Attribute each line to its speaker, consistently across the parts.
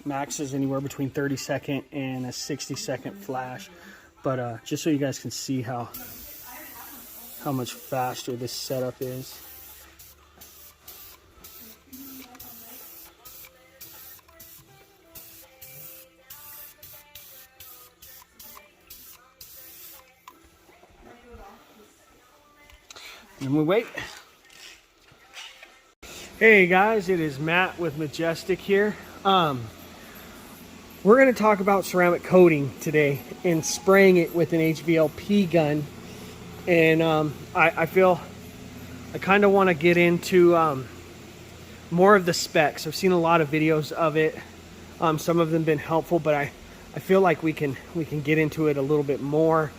Speaker 1: Max is anywhere between 30-second and a 60-second flash. But just so you guys can see how much faster this setup is. And we wait. Hey guys, it is Matt with Majestic here. We're going to talk about ceramic coating today and spraying it with an HVLP gun. And I feel I kind of want to get into more of the specs. I've seen a lot of videos of it. Some of them have been helpful, but I feel like we can get into it a little bit more.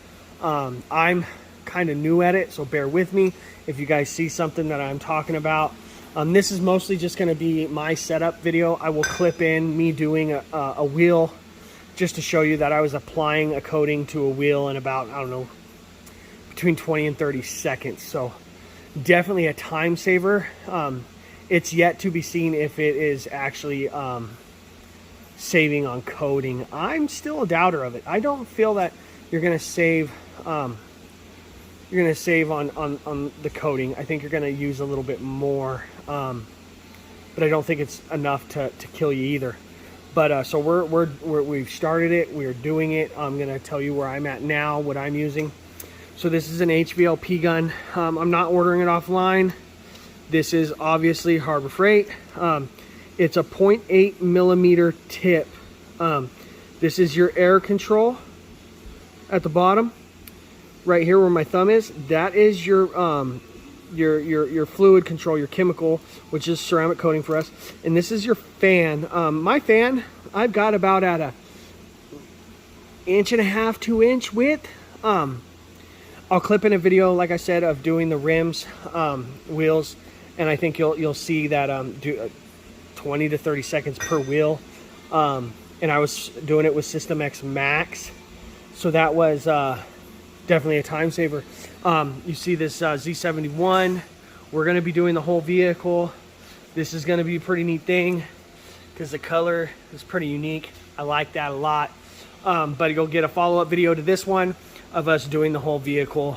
Speaker 1: I'm kind of new at it, so bear with me if you guys see something that I'm talking about. This is mostly just going to be my setup video. I will clip in me doing a wheel just to show you that I was applying a coating to a wheel in about, I don't know, between 20 and 30 seconds. So definitely a time saver. It's yet to be seen if it is actually saving on coating. I'm still a doubter of it. I don't feel that you're going to save on the coating. I think you're going to use a little bit more, but I don't think it's enough to kill you either. But so we've started it. We're doing it. I'm going to tell you where I'm at now, what I'm using. So this is an HVLP gun. I'm not ordering it offline. This is obviously Harbor Freight. It's a 0.8 millimeter tip. This is your air control at the bottom. Right here where my thumb is, that is your fluid control, your chemical, which is ceramic coating for us. And this is your fan. My fan, I've got about at a 1.5 to 2 inch width. I'll clip in a video, like I said, of doing the rims, wheels, and I think you'll see that do 20 to 30 seconds per wheel. And I was doing it with System X Max, so that was definitely a time saver. You see this Z71. We're going to be doing the whole vehicle. This is going to be a pretty neat thing because the color is pretty unique. I like that a lot. But you'll get a follow-up video to this one of us doing the whole vehicle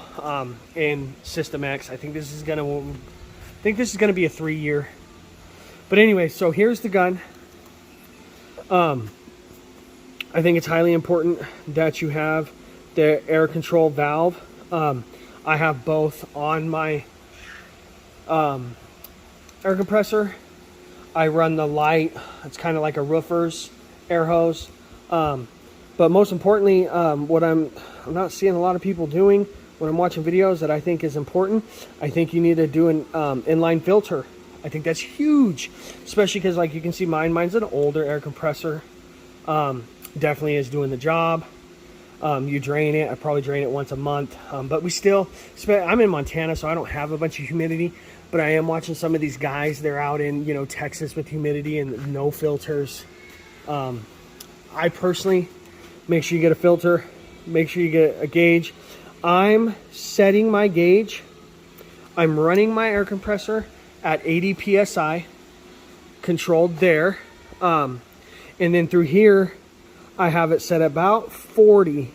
Speaker 1: in System X. I think this is going to be a 3-year. But anyway, so here's the gun. I think it's highly important that you have the air control valve. I have both on my air compressor. I run the light. It's kind of like a roofer's air hose. But most importantly, what I'm not seeing a lot of people doing when I'm watching videos that I think is important, I think you need to do an inline filter. I think that's huge, especially because, like you can see mine's an older air compressor. Definitely is doing the job. You drain it. I probably drain it once a month. But we still, I'm in Montana, so I don't have a bunch of humidity. But I am watching some of these guys. They're out in, Texas with humidity and no filters. I personally, make sure you get a filter. Make sure you get a gauge. I'm setting my gauge. I'm running my air compressor at 80 PSI, controlled there. And then through here, I have it set about 40.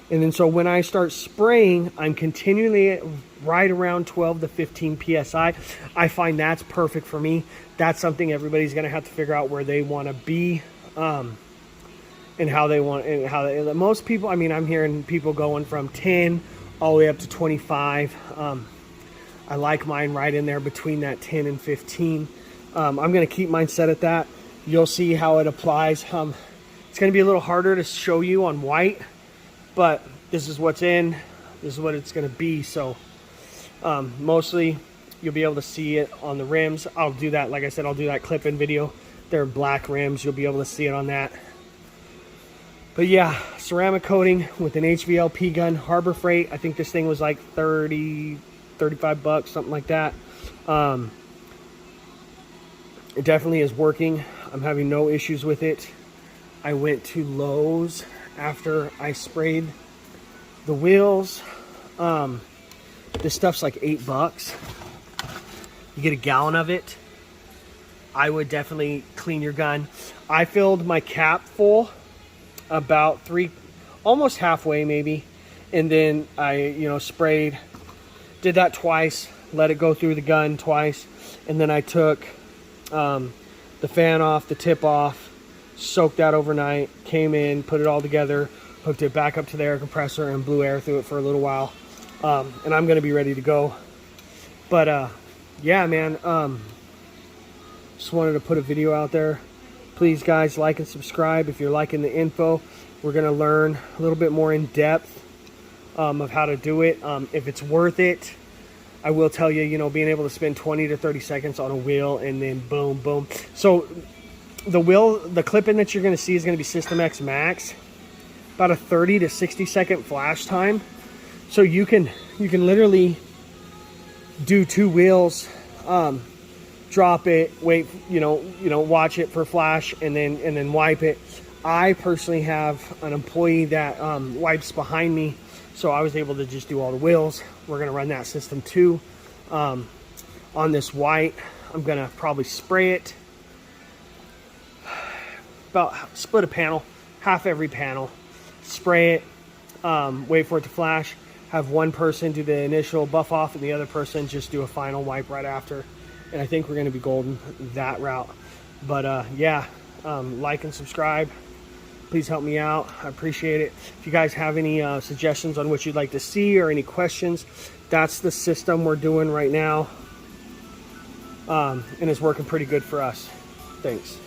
Speaker 1: And then so when I start spraying, I'm continually right around 12 to 15 PSI. I find that's perfect for me. That's something everybody's going to have to figure out where they want to be, and how they want, and most people, I mean, I'm hearing people going from 10 all the way up to 25. I like mine right in there between that 10 and 15. I'm going to keep mine set at that. You'll see how it applies. It's going to be a little harder to show you on white, but this is what's in. This is what it's going to be. So mostly you'll be able to see it on the rims. I'll do that. Like I said, I'll do that clip-in video. They're black rims. You'll be able to see it on that. But yeah, ceramic coating with an HVLP gun, Harbor Freight. I think this thing was like 30, 35 bucks, something like that. It definitely is working. I'm having no issues with it. I went to Lowe's after I sprayed the wheels. This stuff's like $8. You get a gallon of it. I would definitely clean your gun. I filled my cap full about almost halfway maybe, and then I sprayed, did that twice, let it go through the gun twice, and then I took the fan off, the tip off, soaked that overnight, came in, put it all together, hooked it back up to the air compressor, and blew air through it for a little while. And I'm gonna be ready to go. But yeah, man, just wanted to put a video out there. Please, guys, like and subscribe if you're liking the info. We're gonna learn a little bit more in depth of how to do it. If it's worth it, I will tell you, being able to spend 20 to 30 seconds on a wheel and then boom, boom. So the clip-in that you're gonna see is gonna be System X Max, about a 30 to 60 second flash time. So you can literally do 2 wheels, drop it, wait, watch it for flash, and then wipe it. I personally have an employee that wipes behind me, so I was able to just do all the wheels. We're gonna run that system too. On this white, I'm gonna probably spray it, about split a panel, half every panel, spray it, wait for it to flash, have one person do the initial buff off and the other person just do a final wipe right after. And I think we're gonna be golden that route. But yeah, like and subscribe. Please help me out. I appreciate it. If you guys have any suggestions on what you'd like to see or any questions, that's the system we're doing right now. And it's working pretty good for us. Thanks.